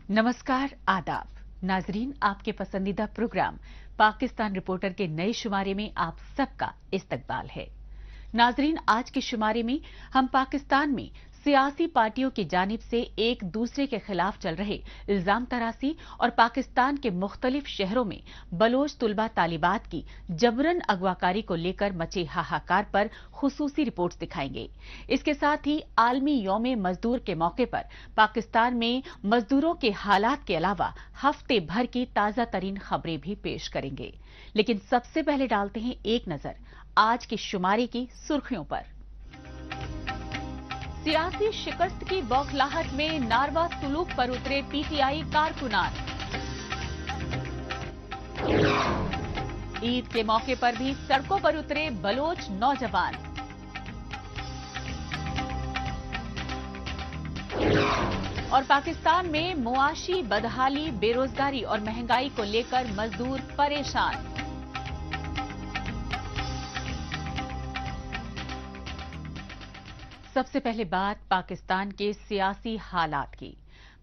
नमस्कार, आदाब नाजरीन, आपके पसंदीदा प्रोग्राम पाकिस्तान रिपोर्टर के नए शुमारे में आप सबका इस्तकबाल है। नाजरीन, आज के शुमारे में हम पाकिस्तान में सियासी पार्टियों की जानिब से एक दूसरे के खिलाफ चल रहे इल्जाम तराशी और पाकिस्तान के मुख्तलिफ शहरों में बलोच तुलबा तालिबात की जबरन अगवाकारी को लेकर मचे हाहाकार पर खुसूसी रिपोर्ट्स दिखाएंगे। इसके साथ ही आलमी यौम मजदूर के मौके पर पाकिस्तान में मजदूरों के हालात के अलावा हफ्ते भर की ताजा तरीन खबरें भी पेश करेंगे। लेकिन सबसे पहले डालते हैं एक नजर आज के शुमारे की सुर्खियों पर। सियासी शिकस्त की बौखलाहट में नारवा सुलूक पर उतरे पीटीआई कारकुनान। ईद के मौके पर भी सड़कों पर उतरे बलोच नौजवान। और पाकिस्तान में मुआशी बदहाली, बेरोजगारी और महंगाई को लेकर मजदूर परेशान। सबसे पहले बात पाकिस्तान के सियासी हालात की।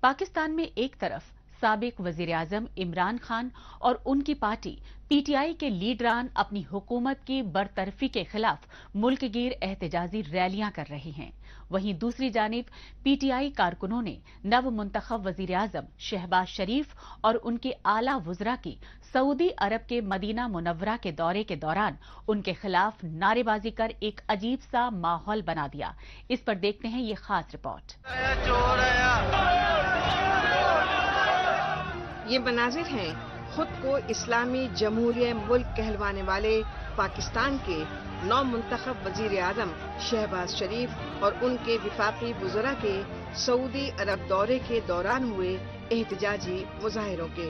पाकिस्तान में एक तरफ साबिक वजीर-ए-आजम इमरान खान और उनकी पार्टी पीटीआई के लीडरान अपनी हुकूमत की बरतरफी के खिलाफ मुल्क गिर एहतजाजी रैलियां कर रहे हैं। वहीं दूसरी जानिब पीटीआई कारकुनों ने नव मुंतखब वजीर-ए-आजम शहबाज शरीफ और उनके आला वुज़रा की सऊदी अरब के मदीना मुनव्वरा के दौरे के दौरान उनके खिलाफ नारेबाजी कर एक अजीब सा माहौल बना दिया। इस पर देखते हैं ये खास रिपोर्ट। ये मनाजिर हैं खुद को इस्लामी जमहूरिया मुल्क कहलवाने वाले पाकिस्तान के नौ मुंतखब वजीर आजम शहबाज शरीफ और उनके विफाकी वुज़रा के सऊदी अरब दौरे के दौरान हुए एहतजाजी मुजाहिरों के।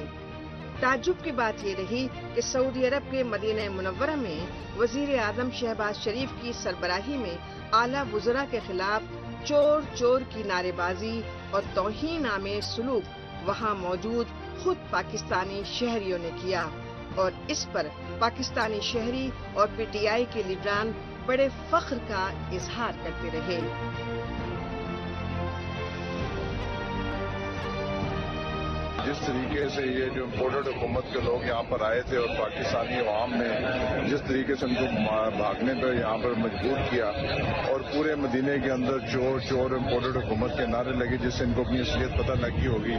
ताज्जुब की बात ये रही कि सऊदी अरब के मदीना मुनव्वरा में वजीर आजम शहबाज शरीफ की सरबराही में आला वुज़रा के खिलाफ चोर चोर की नारेबाजी और तौहीन आमेज सुलूक वहाँ मौजूद खुद पाकिस्तानी शहरियों ने किया और इस पर पाकिस्तानी शहरी और पीटीआई के लीडरान बड़े फख्र का इजहार करते रहे। जिस तरीके से ये जो इम्पोर्टेड हुकूमत के लोग यहाँ पर आए थे और पाकिस्तानी अवाम ने जिस तरीके से उनको भागने पर यहाँ पर मजबूर किया और पूरे मदीने के अंदर चोर चोर इम्पोर्टेड हुकूमत के नारे लगे, जिससे इनको अपनी असलियत पता लगी होगी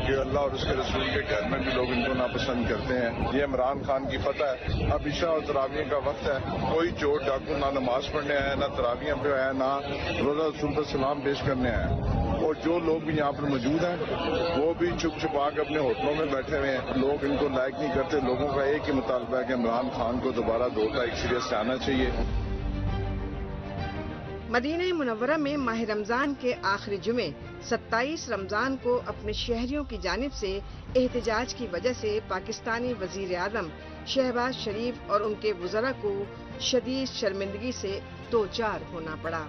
कि अल्लाह और उसके रसूल के घर में भी लोग इनको नापसंद करते हैं। ये इमरान खान की फतह है। अब इशा और तरावियों का वक्त है। कोई चोर डाकू ना नमाज पढ़ने आया, ना तरावियां पे आया, ना रोजा रसूल पर सलाम पेश करने आया। और जो लोग भी यहाँ पर मौजूद हैं वो भी छुप छुपा के अपने होटलों में बैठे हुए हैं। लोग इनको लाइक नहीं करते। लोगों का एक ही मुतालबा है कि इमरान खान को दोबारा 2 तारीख सीरियस से आना चाहिए। मदीना मुनव्वरा में माह रमजान के आखिरी जुमे 27 रमजान को अपने शहरियों की जानिब से एहतजाज की वजह से पाकिस्तानी वजीर आजम शहबाज शरीफ और उनके वुज़रा को शदीद शर्मिंदगी से दो चार होना पड़ा।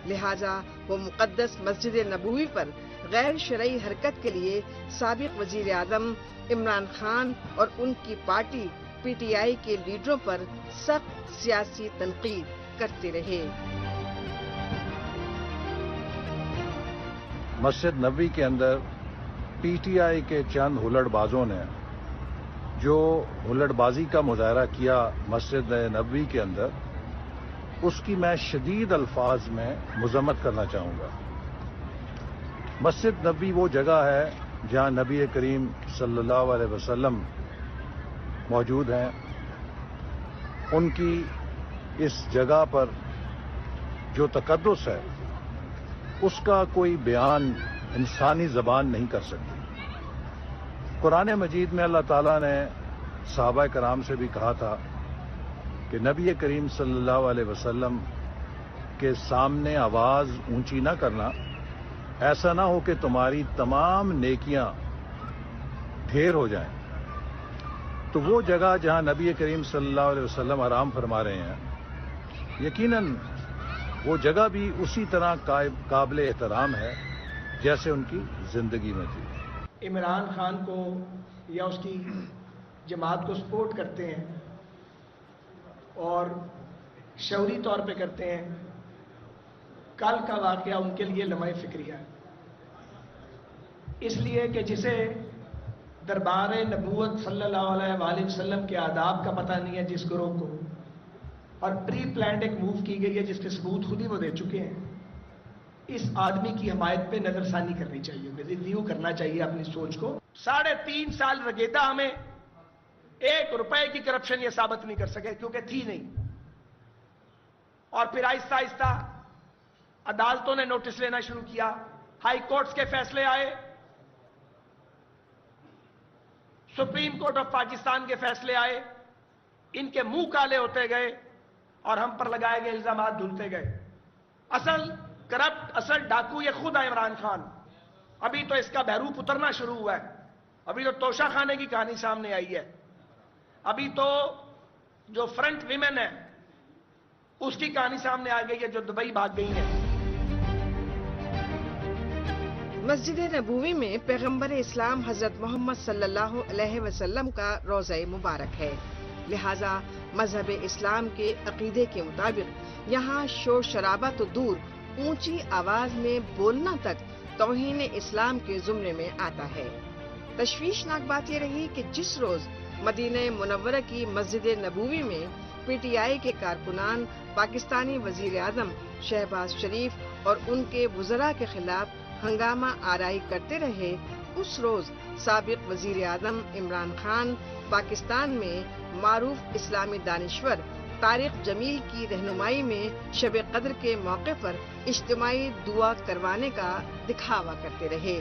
लिहाजा वो मुक़द्दस मस्जिद नबवी पर गैर शरई हरकत के लिए साबिक वजीर आजम इमरान खान और उनकी पार्टी पीटीआई के लीडरों पर सख्त सियासी तनकीद करते रहे। मस्जिद नबवी के अंदर पीटीआई के चंद हुल्लड़बाजों ने जो हुल्लड़बाजी का मुजाहरा किया मस्जिद नबवी के अंदर, उसकी मैं शदीद अल्फाज में मुज़म्मत करना चाहूँगा। मस्जिद नबवी वो जगह है जहाँ नबी करीम सल्लल्लाहु अलैहि वसल्लम मौजूद हैं। उनकी इस जगह पर जो तकद्दुस है उसका कोई बयान इंसानी ज़बान नहीं कर सकती। कुरान मजीद में अल्लाह ताला ने सहाबा कराम से भी कहा था कि नबी करीम सल्लल्लाहु अलैहि वसल्लम के सामने आवाज़ ऊंची ना करना, ऐसा ना हो कि तुम्हारी तमाम नेकियां ढेर हो जाएं। तो वो जगह जहां नबी करीम सल्लल्लाहु अलैहि वसल्लम आराम फरमा रहे हैं, यकीनन वो जगह भी उसी तरह काबिल एहतराम है जैसे उनकी जिंदगी में थी। इमरान खान को या उसकी जमात को सपोर्ट करते हैं और शौरी तौर पे करते हैं। कल का वाकया उनके लिए लम्हा फिक्रिया है। اس لیے کہ جسے دربار نبوت صلی اللہ علیہ وآلہ وسلم کے آداب کا پتہ نہیں ہے جس گروہ کو، اور پری پلانڈ ایک موو کی گئی ہے جس کے ثبوت خود ہی وہ دے چکے ہیں، اس آدمی کی حمایت پہ نظر ثانی کرنی چاہیے، ریویو کرنا چاہیے اپنی سوچ کو۔ 3.5 سال رگیدا ہمیں 1 روپے کی کرپشن یہ ثابت نہیں کر سکے کیونکہ تھی نہیں، اور پھر آہستہ آہستہ عدالتوں نے نوٹس لینا شروع کیا، ہائی کورٹس کے فیصلے آئے، سپریم کورٹ آف پاکستان کے فیصلے آئے، ان کے منہ کالے ہوتے گئے اور ہم پر لگائے گئے الزامات دھلتے گئے۔ اصل کرپٹ، اصل ڈاکو یہ خود ہے عمران خان۔ ابھی تو اس کا بہروپ اترنا شروع ہوا ہے، ابھی تو توشہ خانے کی کہانی سامنے آئی ہے، ابھی تو جو فرنٹ ویمن ہے اس کی کہانی سامنے آ گئی ہے جو دبئی بھاگ گئی ہیں۔ مسجد نبوی میں پیغمبر اسلام حضرت محمد صلی اللہ علیہ وسلم کا روضہ مبارک ہے، لہذا مذہب اسلام کے عقیدے کے مطابق یہاں شور شرابہ تو دور، اونچی آواز میں بولنا تک توہین اسلام کے زمرے میں آتا ہے۔ تشویشناک بات یہ رہی کہ جس روز مدینہ منورہ کی مسجد نبوی میں پی ٹی آئی کے کارکنان پاکستانی وزیر اعظم شہباز شریف اور ان کے وزراء کے خلاف ہنگامہ آرائی کرتے رہے، اس روز سابق وزیر اعظم عمران خان پاکستان میں معروف اسلامی دانشور طارق جمیل کی رہنمائی میں شب قدر کے موقع پر اجتماعی دعا کروانے کا دکھاوا کرتے رہے،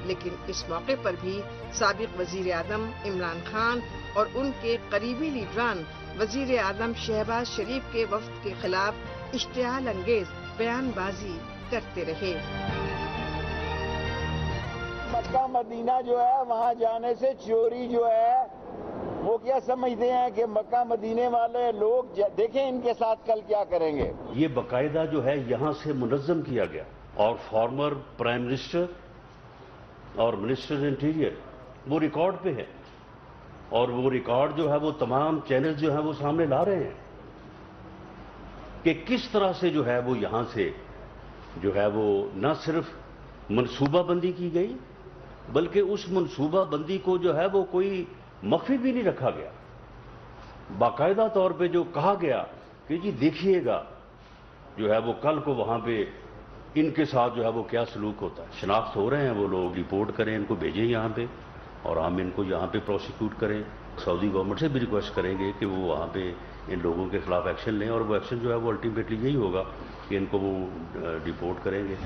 لیکن اس موقع پر بھی سابق وزیر اعظم عمران خان اور ان کے قریبی لیڈران وزیر اعظم شہباز شریف کے وفد کے خلاف اشتعال انگیز بیان بازی کرتے رہے۔ مکہ مدینہ جو ہے وہاں جانے سے چوری جو ہے وہ کیا سمجھتے ہیں کہ مکہ مدینے والے لوگ دیکھیں ان کے ساتھ کل کیا کریں گے۔ یہ باقاعدہ جو ہے یہاں سے منظم کیا گیا، اور فارمر پرائم منسٹر اور منسٹر انٹیریئر وہ ریکارڈ پہ ہے، اور وہ ریکارڈ جو ہے وہ تمام چینل جو ہیں وہ سامنے لا رہے ہیں کہ کس طرح سے جو ہے وہ یہاں سے جو ہے وہ نہ صرف منصوبہ بندی کی گئی بلکہ اس منصوبہ بندی کو جو ہے وہ کوئی مخفی بھی نہیں رکھا گیا۔ باقاعدہ طور پہ جو کہا گیا کہ جی دیکھیے گا جو ہے وہ کل کو وہاں پہ ان کے ساتھ جو ہے وہ کیا سلوک ہوتا ہے، شناخت ہو رہے ہیں وہ لوگ، رپورٹ کریں، ان کو بھیجیں یہاں پہ اور ہم ان کو یہاں پہ پروسیکیوٹ کریں۔ سعودی گورنمنٹ سے بھی ریکویسٹ کریں گے کہ وہ وہاں پہ ان لوگوں کے خلاف ایکشن لیں، اور وہ ایکشن جو ہے وہ الٹیمیٹلی یہی ہوگا کہ ان کو وہ ڈیپورٹ کریں گے۔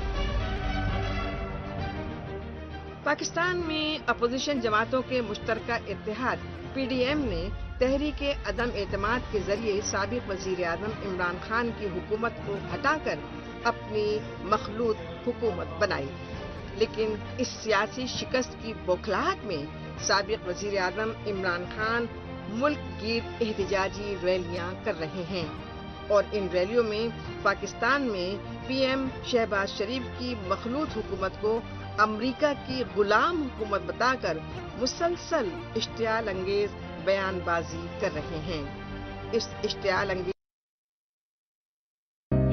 پاکستان میں اپوزیشن جماعتوں کے مشترکہ اتحاد پی ڈی ایم نے تحریک عدم اعتماد کے ذریعے سابق وزیر اعظم عمران خان کی حکومت کو ہٹا کر اپنی مخلوط حکومت بنائی، لیکن اس سیاسی شکست کی بوکھلاہٹ میں سابق وزیر اعظم عمران خان ملک گیر احتجاجی ریلیاں کر رہے ہیں، اور ان ریلیوں میں پاکستان میں پی ایم شہباز شریف کی مخلوط حکومت کو امریکہ کی غلام حکومت بتا کر مسلسل اشتعال انگیز بیان بازی کر رہے ہیں۔ اس اشتعال انگیز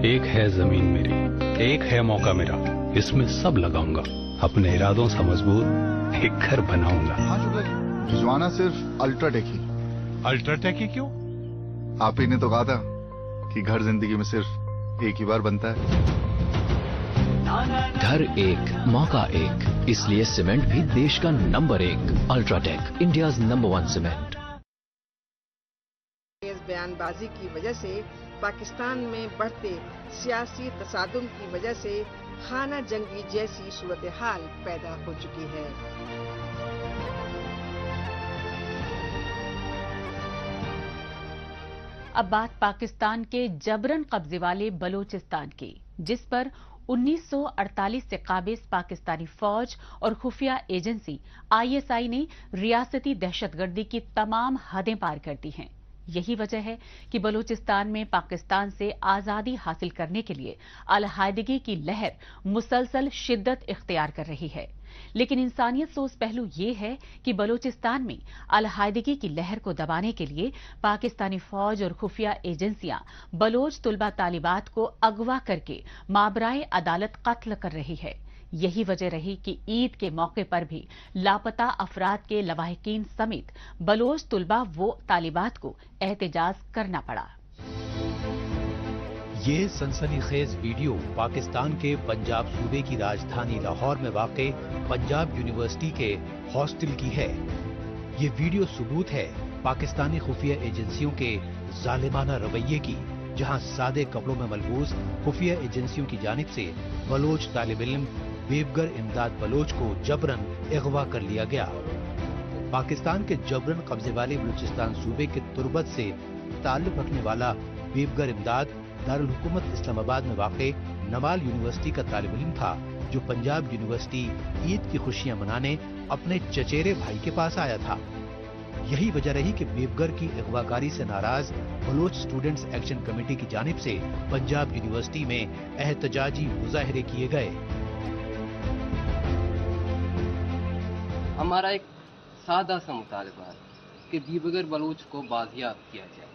ایک ہے زمین میری، ایک ہے موقع میرا، اس میں سب لگاؤں گا، اپنے ارادوں سے مضبوط ایک گھر بناؤں گا۔ ہاں شکر جی، بھجوانا صرف الٹرا ٹیک ہی۔ الٹرا ٹیک ہی کیوں؟ آپ ہی نے تو کہا تھا کہ گھر زندگی میں صرف ایک ہی بار بنتا ہے۔ گھر ایک موقع ایک، اس لیے سیمنٹ بھی دیش کا نمبر 1 الٹرا ٹیک، انڈیاز نمبر 1 سیمنٹ۔ بیان بازی کی وجہ سے پاکستان میں بڑھتے سیاسی تصادم کی وجہ سے خانہ جنگی جیسی صورتحال پیدا ہو چکی ہے۔ اب بات پاکستان کے جبرن قبضے والے بلوچستان کی، جس پر 1948 سے قابض پاکستانی فوج اور خفیہ ایجنسی ISI نے ریاستی دہشت گردی کی تمام حدیں پار کر دی ہیں۔ یہی وجہ ہے کہ بلوچستان میں پاکستان سے آزادی حاصل کرنے کے لیے علیحدگی کی لہر مسلسل شدت اختیار کر رہی ہے، لیکن انسانیت سوز پہلو یہ ہے کہ بلوچستان میں علیحدگی کی لہر کو دبانے کے لیے پاکستانی فوج اور خفیہ ایجنسیاں بلوچ طلبہ طالبات کو اغوا کر کے مابرائے عدالت قتل کر رہی ہے۔ यही वजह रही कि ईद के मौके पर भी लापता अफराद के लवाहिकीन समेत बलोच तुलबा व तालिबात को एहतजाज करना पड़ा। ये सनसनीखेज वीडियो पाकिस्तान के पंजाब सूबे की राजधानी लाहौर में वाक़े पंजाब यूनिवर्सिटी के हॉस्टल की है। ये वीडियो सबूत है पाकिस्तानी खुफिया एजेंसियों के जालिमाना रवैये की, जहां सादे कपड़ों में मलबूस खुफिया एजेंसियों की जानिब से बलोच तालिब इल्म बेबगर इमदाद बलोच को जबरन अगवा कर लिया गया। पाकिस्तान के जबरन कब्जे वाले बलूचिस्तान सूबे के तुर्बत से ताल्लुक रखने वाला बेबगर इमदाद दारुल हुकूमत इस्लामाबाद में वाक़े नवाल यूनिवर्सिटी का तालिब इल्म था, जो पंजाब यूनिवर्सिटी ईद की खुशियां मनाने अपने चचेरे भाई के पास आया था। यही वजह रही कि बेबगर की अगवाकारी से नाराज बलोच स्टूडेंट्स एक्शन कमेटी की जानिब से पंजाब यूनिवर्सिटी में एहतजाजी मुजाहरे किए गए। हमारा एक सादा सा मुतालबा है कि बेबगर बलोच को बाजियाब किया जाए,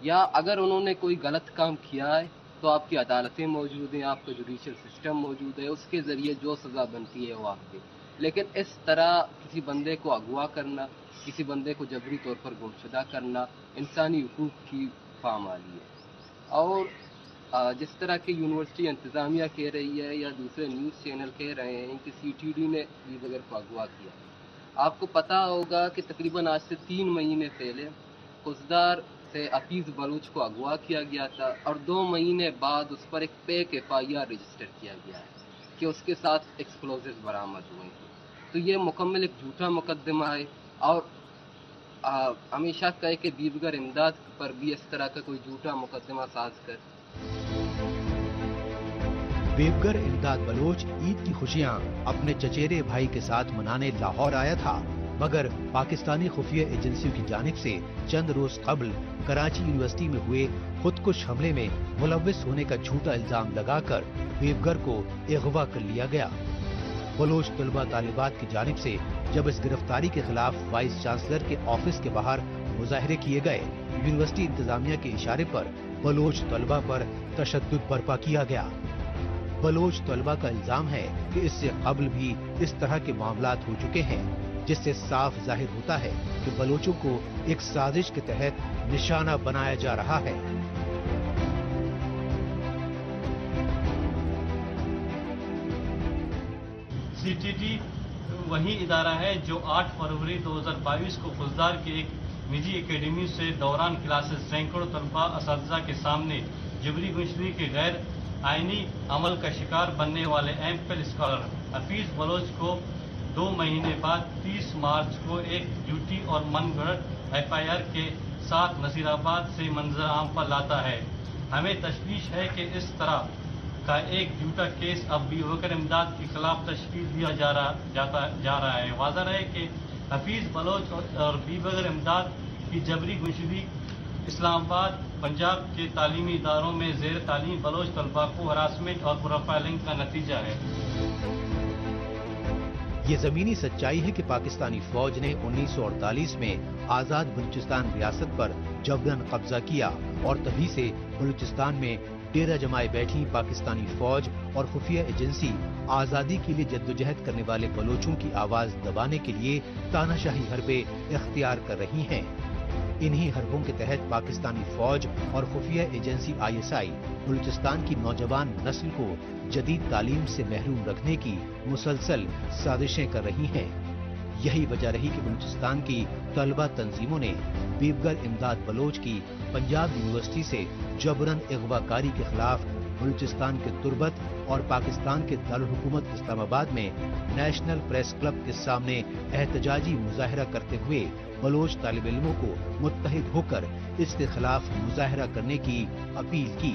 या अगर उन्होंने कोई गलत काम किया है तो आपकी अदालतें मौजूद हैं, आपका जुडिशल सिस्टम मौजूद है, उसके ज़रिए जो सज़ा बनती है वो आप दें। लेकिन इस तरह किसी बंदे को अगवा करना, किसी बंदे को जबरी तौर पर गुमशुदा करना इंसानी हुकूक की पामाली है। और जिस तरह की यूनिवर्सिटी इंतज़ामिया कह रही है या दूसरे न्यूज़ चैनल कह रहे हैं कि CTD ने बेबगर को अगवा किया, आपको पता होगा कि तकरीबन आज से 3 महीने पहले कुसदार से हफीज बलूच को अगवा किया गया था और 2 महीने बाद उस पर एक फेक FIR रजिस्टर किया गया है कि उसके साथ एक्सप्लोजिव बरामद हुए हैं। तो ये मुकम्मल एक झूठा मुकदमा है। और हमेशा कहे कि बेबगर इमदाद पर भी इस तरह का कोई झूठा मुकदमा साज कर। बेबगर इमदाद बलोच ईद की खुशियां अपने चचेरे भाई के साथ मनाने लाहौर आया था, मगर पाकिस्तानी खुफिया एजेंसियों की जानिब से चंद रोज कबल कराची यूनिवर्सिटी में हुए खुदकुश हमले में मुलव्विस होने का झूठा इल्जाम लगाकर बेबगर को अगवा कर लिया गया। बलोच तलबा तालिबात की जानिब से जब इस गिरफ्तारी के खिलाफ वाइस चांसलर के ऑफिस के बाहर मुजाहरे किए गए, यूनिवर्सिटी इंतजामिया के इशारे पर बलोच तलबा पर तशद्दुद बर्पा किया गया। बलोच तलबा का इल्जाम है कि इससे कबल भी इस तरह के मामलात हो चुके हैं, जिससे साफ जाहिर होता है कि बलोचों को एक साजिश के तहत निशाना बनाया जा रहा है। CTD वही इदारा है जो 8 फरवरी 2022 को खुजदार की एक निजी एकेडमी से दौरान क्लासेस सैकड़ों तलबा असातिज़ा के सामने जबरी गुंशरी के गैर आईनी अमल का शिकार बनने वाले MPhil स्कॉलर हफीज बलोच को 2 महीने बाद 30 मार्च को एक झूठी और मनगढ़ंत FIR के साथ नसीराबाद से मंजर आम पर लाता है। हमें तशवीश है कि इस तरह का एक झूठा केस अब बेबगर इमदाद के खिलाफ तशकील दिया जा रहा है। वाज़ह है कि हफीज बलोच और बेबगर इमदाद की जबरी गुंशरी इस्लामाबाद पंजाब के तालीमी इदारों में ज़ेर तालीम बलोच तलबा को हरासमेंट और प्रोफाइलिंग का नतीजा है। ये जमीनी सच्चाई है कि पाकिस्तानी फौज ने 1948 में आजाद बलूचिस्तान रियासत पर जबरन कब्जा किया और तभी से बलूचिस्तान में डेरा जमाए बैठी पाकिस्तानी फौज और खुफिया एजेंसी आजादी के लिए जद्दोजहद करने वाले बलोचों की आवाज दबाने के लिए तानाशाही हरबे इख्तियार कर रही हैं। इन्हीं हरबों के तहत पाकिस्तानी फौज और खुफिया एजेंसी ISI बलूचिस्तान की नौजवान नस्ल को जदीद तालीम से महरूम रखने की मुसलसल साजिशें कर रही हैं। यही वजह रही कि बलूचिस्तान की तलबा तंजीमों ने बेबगर इमदाद बलोच की पंजाब यूनिवर्सिटी से जबरन अगवाकारी के खिलाफ बलूचिस्तान के तुर्बत और पाकिस्तान के दारुल हुकूमत इस्लामाबाद में नेशनल प्रेस क्लब के सामने एहतजाजी मुजाहरा करते हुए बलोच तालिब इल्मों को मुत्तहिद होकर इसके खिलाफ मुजाहरा करने की अपील की।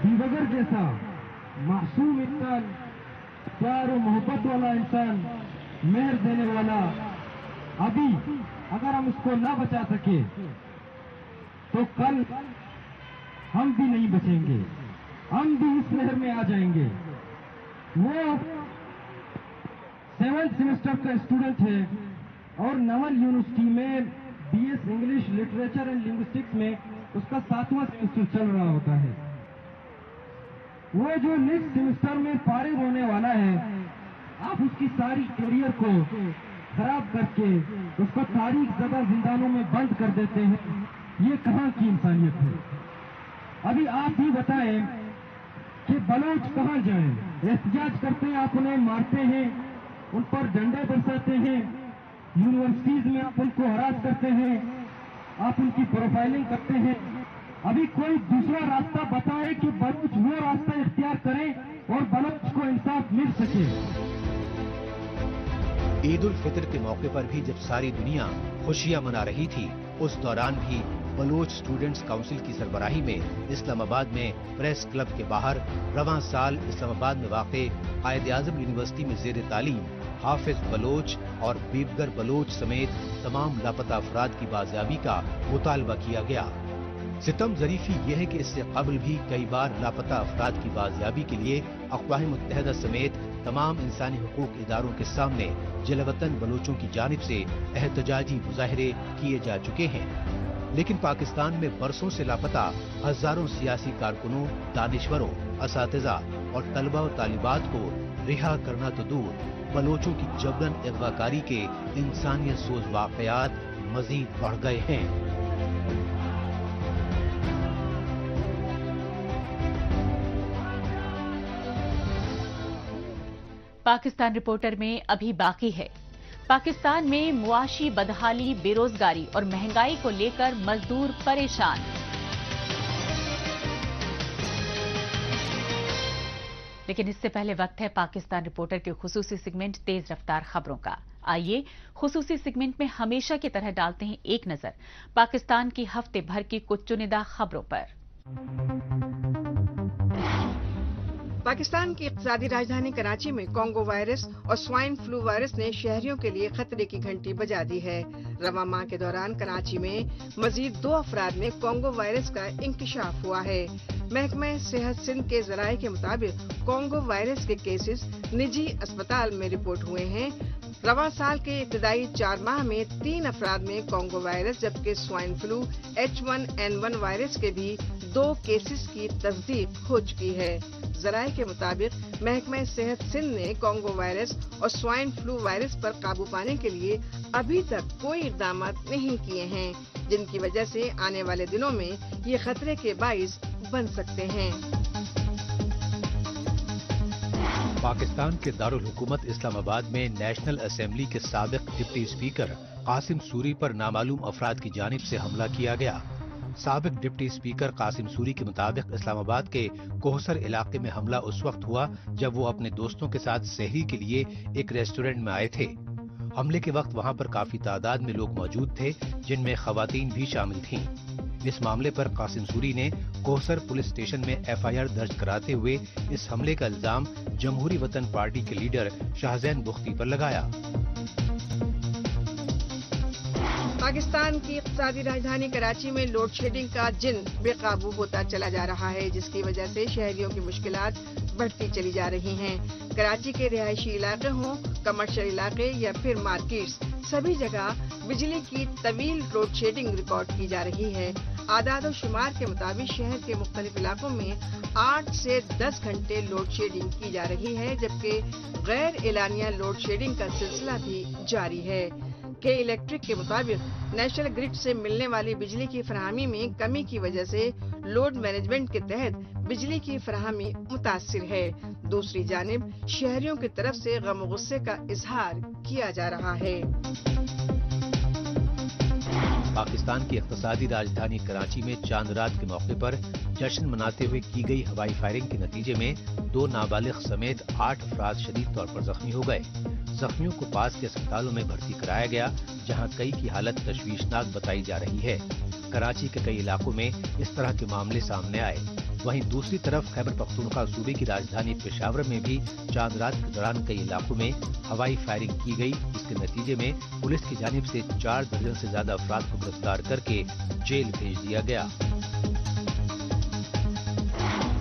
बेबगर जैसा मासूम इंसान, प्यार और मोहब्बत वाला इंसान, मेहर देने वाला, अभी अगर हम उसको ना बचा सके तो कल हम भी नहीं बचेंगे, हम भी इस लहर में आ जाएंगे। वो 7th सेमेस्टर का स्टूडेंट है और नवल यूनिवर्सिटी में BS English literature and linguistics में उसका 7वां सेमेस्टर चल रहा होता है। वो जो नेक्स्ट सेमेस्टर में फारिग होने वाला है, आप उसकी सारी करियर को खराब करके उसको तारीख ज़दा जिंदानों में बंद कर देते हैं। ये कहाँ की इंसानियत है? अभी आप ही बताएं कि बलोच कहाँ जाएं? एहतजाज करते हैं, आप उन्हें मारते हैं, उन पर डंडे बरसाते हैं, यूनिवर्सिटीज में आप उनको हरास करते हैं, आप उनकी प्रोफाइलिंग करते हैं। अभी कोई दूसरा रास्ता बताए कि बलोच वो रास्ता इख्तियार करें और बलोच को इंसाफ मिल सके। ईद उल फितर के मौके पर भी जब सारी दुनिया खुशियां मना रही थी, उस दौरान भी बलोच स्टूडेंट्स काउंसिल की सरबराही में इस्लामाबाद में प्रेस क्लब के बाहर रवां साल इस्लामाबाद में वाक़े कायद आज़म यूनिवर्सिटी में ज़ेर तालीम हाफिज बलोच और बीबगर बलोच समेत तमाम लापता अफराद की बाजियाबी का मुतालबा किया गया। सितम ज़रीफ़ी यह है कि इससे कबल भी कई बार लापता अफराद की बाजियाबी के लिए अक़वाम मुत्तहिदा समेत तमाम इंसानी हुकूक इदारों के सामने जलवतन बलोचों की जानिब से एहतजाजी मुजाहरे किए जा चुके हैं, लेकिन पाकिस्तान में बरसों से लापता हजारों सियासी कारकुनों, दानिश्वरों, असातिज़ा और तलबा और तालिबात को रिहा करना तो दूर, बलोचों की जबरन अगवाकारी के इंसानियत सोज वाक़यात मजीद बढ़ गए हैं। पाकिस्तान रिपोर्टर में अभी बाकी है। पाकिस्तान में मुआशी बदहाली, बेरोजगारी और महंगाई को लेकर मजदूर परेशान। लेकिन इससे पहले वक्त है पाकिस्तान रिपोर्टर के खुसूसी सेगमेंट तेज रफ्तार खबरों का। आइए खुसूसी सेगमेंट में हमेशा की तरह डालते हैं एक नजर पाकिस्तान की हफ्ते भर की कुछ चुनिंदा खबरों पर। पाकिस्तान की इक़्तिसादी राजधानी कराची में कोंगो वायरस और स्वाइन फ्लू वायरस ने शहरियों के लिए खतरे की घंटी बजा दी है। रवां माह के दौरान कराची में मजीद 2 अफराद में कोंगो वायरस का इंकिशाफ हुआ है। महकमा सेहत सिंध के जराये के मुताबिक कोंगो वायरस के केसेस निजी अस्पताल में रिपोर्ट हुए हैं। रवां साल के इब्तदाई 4 माह में 3 अफराद में कोंगो वायरस, जबकि स्वाइन फ्लू H1N1 वायरस के भी 2 केसेस की तस्दीक हो चुकी है। जराये के मुताबिक महकमा सेहत सिंध ने कोंगो वायरस और स्वाइन फ्लू वायरस पर काबू पाने के लिए अभी तक कोई इकदाम नहीं किए हैं, जिनकी वजह से आने वाले दिनों में ये खतरे के बाइस बन सकते हैं। पाकिस्तान के दारुल हुकूमत इस्लामाबाद में नेशनल असेंबली के साबिक डिप्टी स्पीकर कासिम सूरी पर नामालूम अफराद की जानिब से हमला किया गया। साबिक डिप्टी स्पीकर कासिम सूरी के मुताबिक इस्लामाबाद के कोहसर इलाके में हमला उस वक्त हुआ जब वो अपने दोस्तों के साथ सहरी के लिए एक रेस्टोरेंट में आए थे। हमले के वक्त वहां पर काफी तादाद में लोग मौजूद थे, जिनमें खवातीन भी शामिल थीं। इस मामले पर कासिम सूरी ने कोहसर पुलिस स्टेशन में FIR दर्ज कराते हुए इस हमले का इल्जाम जमहूरी वतन पार्टी के लीडर शाहजैन बुख्ती पर लगाया। पाकिस्तान की इक़्तिसादी राजधानी कराची में लोड शेडिंग का जिन बेकाबू होता चला जा रहा है, जिसकी वजह से शहरियों की मुश्किलात बढ़ती चली जा रही हैं। कराची के रिहायशी इलाके हों, कमर्शियल इलाके या फिर मार्केट्स, सभी जगह बिजली की तवील लोड शेडिंग रिकॉर्ड की जा रही है। आदाद और शुमार के मुताबिक शहर के मुख्तलिफ इलाकों में 8 से 10 घंटे लोड शेडिंग की जा रही है, जबकि गैर एलानिया लोड शेडिंग का सिलसिला भी जारी है। के इलेक्ट्रिक के मुताबिक नेशनल ग्रिड से मिलने वाली बिजली की फराहमी में कमी की वजह से लोड मैनेजमेंट के तहत बिजली की फराहमी मुतासिर है। दूसरी जानिब शहरियों की तरफ से गम और गुस्से का इजहार किया जा रहा है। पाकिस्तान की इक़्तिसादी राजधानी कराची में चांद रात के मौके पर जश्न मनाते हुए की गई हवाई फायरिंग के नतीजे में 2 नाबालिग समेत 8 अफराद शदीद तौर पर जख्मी हो गए। जख्मियों को पास के अस्पतालों में भर्ती कराया गया, जहां कई की हालत तशवीशनाक बताई जा रही है। कराची के कई इलाकों में इस तरह के मामले सामने आए। वहीं दूसरी तरफ खैबर पख्तूनख्वा सूबे की राजधानी पेशावर में भी चांद रात के दौरान कई इलाकों में हवाई फायरिंग की गई, जिसके नतीजे में पुलिस की जानिब से 4 दर्जन से ज्यादा अफराद को गिरफ्तार करके जेल भेज दिया गया।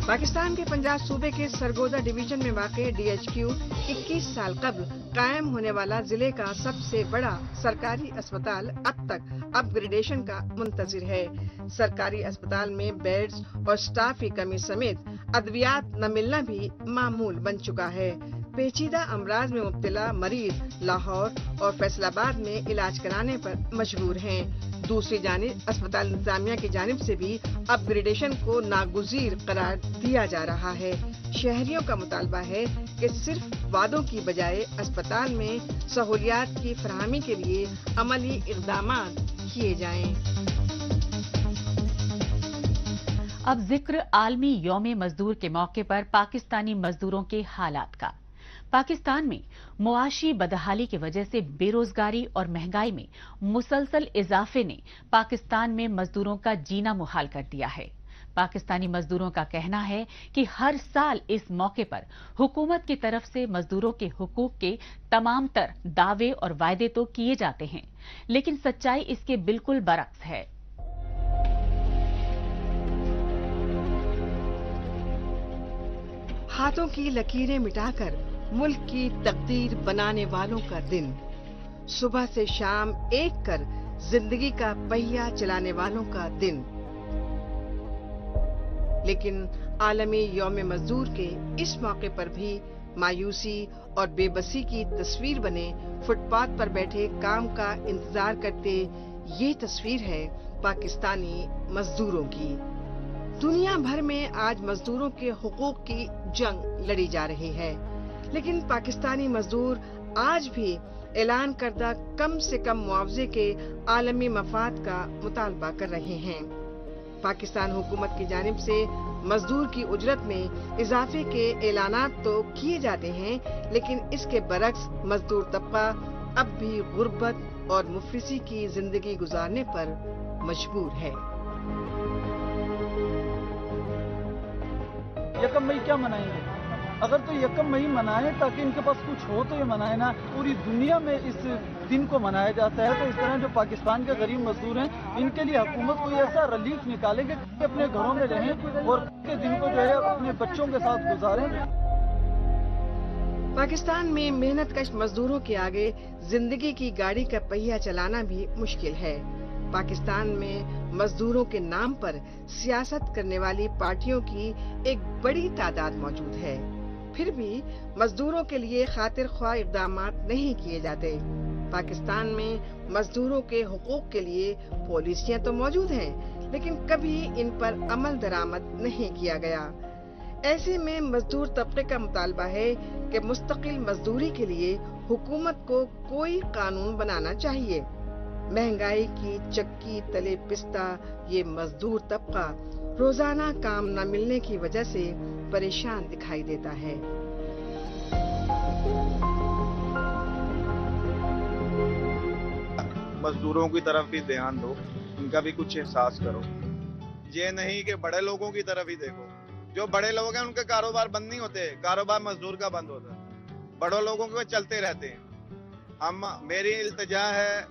पाकिस्तान के पंजाब सूबे के सरगोदा डिवीजन में वाक़ DHQ 21 साल कबल कायम होने वाला जिले का सबसे बड़ा सरकारी अस्पताल अब तक अपग्रेडेशन का मुंतजिर है। सरकारी अस्पताल में बेड्स और स्टाफ की कमी समेत अद्वियात न मिलना भी मामूल बन चुका है। पेचीदा अमराज में मुब्तला मरीज लाहौर और फैसलाबाद में इलाज कराने पर मजबूर हैं। दूसरी जानिब अस्पताल इंतजामिया की जानिब से भी अपग्रेडेशन को नागुज़ीर करार दिया जा रहा है। शहरियों का मुतालबा है कि सिर्फ वादों की बजाय अस्पताल में सहूलियात की फराहमी के लिए अमली इक़दामात किए जाएं। अब जिक्र आलमी यौम मजदूर के मौके पर पाकिस्तानी मजदूरों के हालात का। पाकिस्तान में मुआशी बदहाली की वजह से बेरोजगारी और महंगाई में मुसलसल इजाफे ने पाकिस्तान में मजदूरों का जीना मुहाल कर दिया है। पाकिस्तानी मजदूरों का कहना है कि हर साल इस मौके पर हुकूमत की तरफ से मजदूरों के हुकूक के तमाम तर दावे और वायदे तो किए जाते हैं, लेकिन सच्चाई इसके बिल्कुल बरक्स है। हाथों की लकीरें मिटाकर मुल्क की तकदीर बनाने वालों का दिन, सुबह से शाम एक कर जिंदगी का पहिया चलाने वालों का दिन। लेकिन आलमी यौम मजदूर के इस मौके पर भी मायूसी और बेबसी की तस्वीर बने फुटपाथ पर बैठे काम का इंतजार करते ये तस्वीर है पाकिस्तानी मजदूरों की। दुनिया भर में आज मजदूरों के हुकूक की जंग लड़ी जा रही है, लेकिन पाकिस्तानी मजदूर आज भी ऐलान करदा कम से कम मुआवजे के आलमी मफाद का मुतालबा कर रहे हैं। पाकिस्तान हुकूमत की जानिब से मजदूर की उजरत में इजाफे के ऐलानात तो किए जाते हैं, लेकिन इसके बरक्स मजदूर तबका अब भी गुर्बत और मुफलिसी की जिंदगी गुजारने पर मजबूर है। यकम मई क्या मनाएंगे? अगर तो यकम मई मनाए ताकि इनके पास कुछ हो तो ये मनाए ना। पूरी दुनिया में इस दिन को मनाया जाता है, तो इस तरह जो पाकिस्तान के गरीब मजदूर हैं इनके लिए हुकूमत कोई ऐसा रिलीफ निकाले कि अपने घरों में रहें और के दिन को जो है अपने बच्चों के साथ गुजारें। पाकिस्तान में मेहनतकश मजदूरों के आगे जिंदगी की गाड़ी का पहिया चलाना भी मुश्किल है। पाकिस्तान में मजदूरों के नाम पर सियासत करने वाली पार्टियों की एक बड़ी तादाद मौजूद है, फिर भी मजदूरों के लिए खातिर ख्वाह इक़दामात नहीं किए जाते। पाकिस्तान में मजदूरों के हुकूक के लिए पॉलिसियां तो मौजूद हैं, लेकिन कभी इन पर अमल दरामद नहीं किया गया। ऐसे में मजदूर तबके का मुतालबा है कि मुस्तकिल मजदूरी के लिए हुकूमत को कोई कानून बनाना चाहिए। महंगाई की चक्की तले पिसता ये मजदूर तबका रोजाना काम न मिलने की वजह से परेशान दिखाई देता है। मजदूरों की तरफ भी ध्यान दो, उनका भी कुछ एहसास करो। ये नहीं कि बड़े लोगों की तरफ ही देखो। जो बड़े लोग हैं उनके कारोबार बंद नहीं होते, कारोबार मजदूर का बंद होता है। बड़ों लोगों के चलते रहते हैं। मेरी इल्तिजा है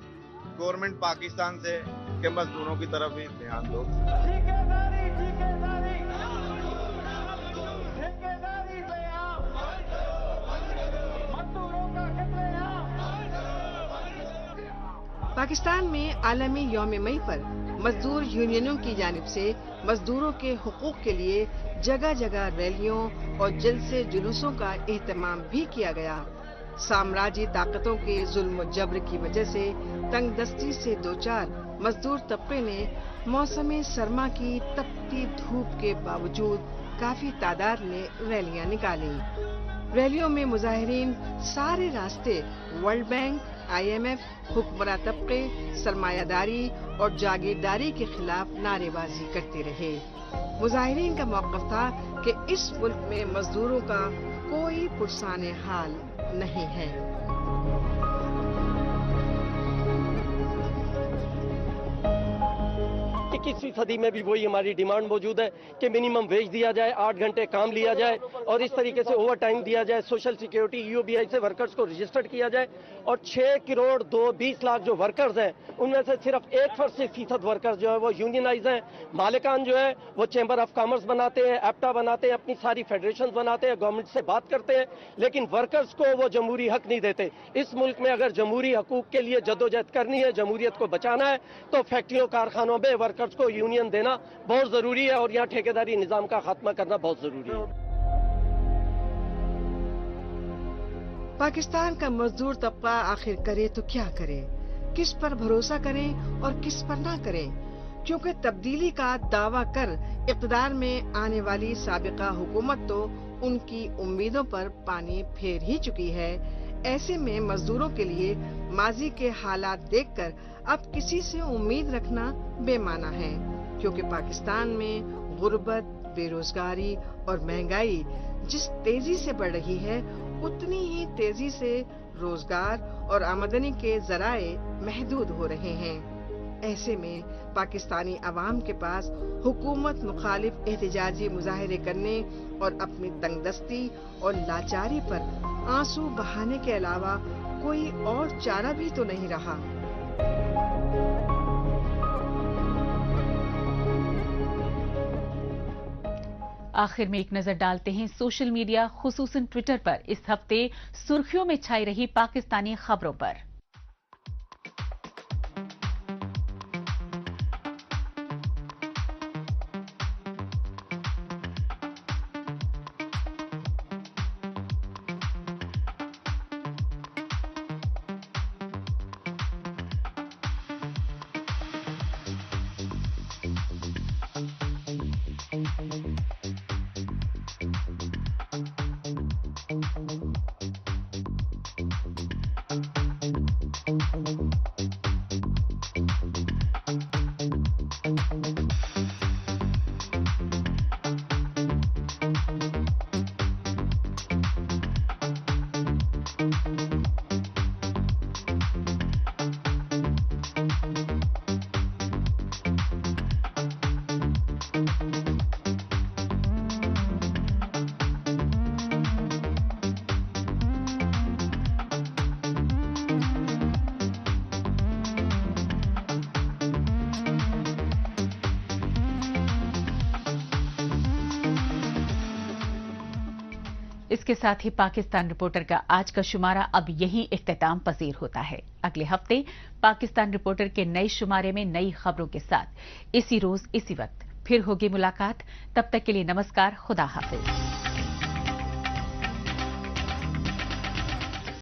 गवर्नमेंट पाकिस्तान से कि मजदूरों की तरफ भी ध्यान दो। पाकिस्तान में आलमी यौम मई पर मजदूर यूनियनों की जानिब से मजदूरों के हुकूक के लिए जगह जगह रैलियों और जलसे जुलूसों का एहतमाम भी किया गया। साम्राज्यी ताकतों के जुल्म जबर की वजह से तंगदस्ती से दोचार मजदूर तबके ने मौसम सरमा की तपती धूप के बावजूद काफी तादाद में रैलियां निकाली। रैलियों में मुजाहिरीन सारे रास्ते वर्ल्ड बैंक, IMF, हुक्मरान तबके, सरमायादारी और जागीरदारी के खिलाफ नारेबाजी करते रहे। मुजाहिरीन का मौक़िफ़ था कि इस मुल्क में मजदूरों का कोई पुरसाने हाल नहीं है। 21वीं सदी में भी वही हमारी डिमांड मौजूद है कि मिनिमम वेज दिया जाए, 8 घंटे काम लिया जाए और इस तरीके से ओवर टाइम दिया जाए, सोशल सिक्योरिटी EOBI से वर्कर्स को रजिस्टर्ड किया जाए और 6 करोड़ 20 लाख जो वर्कर्स हैं उनमें से सिर्फ 1% वर्कर्स जो है वो यूनियनाइज हैं। मालिकान जो है वो चैम्बर ऑफ कॉमर्स बनाते हैं, एप्टा बनाते हैं, अपनी सारी फेडरेशन बनाते हैं, गवर्नमेंट से बात करते हैं, लेकिन वर्कर्स को वो जमहूरी हक नहीं देते। इस मुल्क में अगर जमहूरी हकूक के लिए जद्दोजहद करनी है, जमहूरियत को बचाना है, तो फैक्ट्रियों कारखानों में वर्कर्स को यूनियन देना बहुत जरूरी है और यहाँ ठेकेदारी निजाम का खात्मा करना बहुत जरूरी है। पाकिस्तान का मजदूर तबका आखिर करे तो क्या करे, किस पर भरोसा करें और किस पर ना करें, क्योंकि तब्दीली का दावा कर इक़्तिदार में आने वाली साबिका हुकूमत तो उनकी उम्मीदों पर पानी फेर ही चुकी है। ऐसे में मजदूरों के लिए माजी के हालात देखकर अब किसी से उम्मीद रखना बेमाना है, क्योंकि पाकिस्तान में गुर्बत, बेरोजगारी और महंगाई जिस तेजी से बढ़ रही है उतनी ही तेजी से रोजगार और आमदनी के जराए महदूद हो रहे हैं। ऐसे में पाकिस्तानी अवाम के पास हुकूमत मुखालिफ एहतजाजी मुजाहरे करने और अपनी तंगदस्ती और लाचारी पर आंसू बहाने के अलावा कोई और चारा भी तो नहीं रहा। आखिर में एक नजर डालते हैं सोशल मीडिया खुसूसन ट्विटर पर इस हफ्ते सुर्खियों में छाई रही पाकिस्तानी खबरों पर। इसके साथ ही पाकिस्तान रिपोर्टर का आज का शुमारा अब यहीं इख्तिताम पसीर होता है। अगले हफ्ते पाकिस्तान रिपोर्टर के नए शुमारे में नई खबरों के साथ इसी रोज इसी वक्त फिर होगी मुलाकात। तब तक के लिए नमस्कार, खुदा हाफिज।